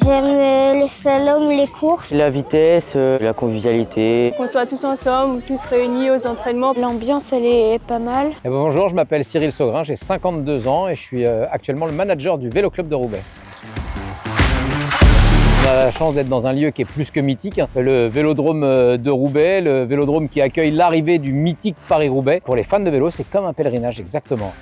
J'aime le slalom, les courses. La vitesse, la convivialité. Qu'on soit tous ensemble, tous réunis aux entraînements. L'ambiance, elle est pas mal. Bonjour, je m'appelle Cyril Saugrin, j'ai 52 ans et je suis actuellement le manager du Vélo Club de Roubaix. On a la chance d'être dans un lieu qui est plus que mythique, le Vélodrome de Roubaix, le Vélodrome qui accueille l'arrivée du mythique Paris-Roubaix. Pour les fans de vélo, c'est comme un pèlerinage, exactement.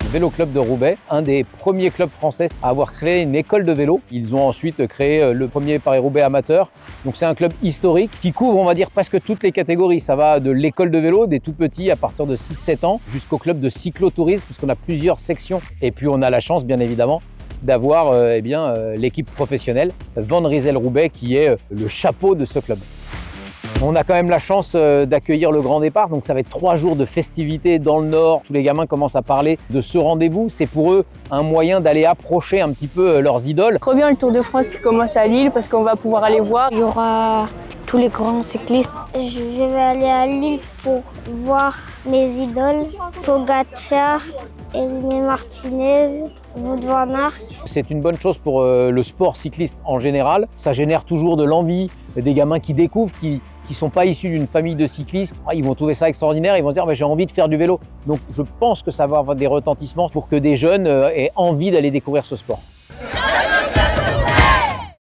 Le Vélo Club de Roubaix, un des premiers clubs français à avoir créé une école de vélo. Ils ont ensuite créé le premier Paris-Roubaix amateur. Donc c'est un club historique qui couvre, on va dire, presque toutes les catégories. Ça va de l'école de vélo, des tout petits à partir de 6-7 ans, jusqu'au club de cyclotourisme, puisqu'on a plusieurs sections. Et puis on a la chance, bien évidemment, d'avoir l'équipe professionnelle Van Rysel Roubaix qui est le chapeau de ce club. On a quand même la chance d'accueillir le grand départ, donc ça va être 3 jours de festivités dans le Nord. Tous les gamins commencent à parler de ce rendez-vous. C'est pour eux un moyen d'aller approcher un petit peu leurs idoles. Trop bien le Tour de France qui commence à Lille parce qu'on va pouvoir aller voir. Il y aura tous les grands cyclistes. Je vais aller à Lille pour voir mes idoles, Pogacar, Emilie Martinez, Wout van Aert. C'est une bonne chose pour le sport cycliste en général. Ça génère toujours de l'envie, des gamins qui découvrent, qui sont pas issus d'une famille de cyclistes. Ils vont trouver ça extraordinaire, ils vont se dire j'ai envie de faire du vélo. Donc je pense que ça va avoir des retentissements pour que des jeunes aient envie d'aller découvrir ce sport.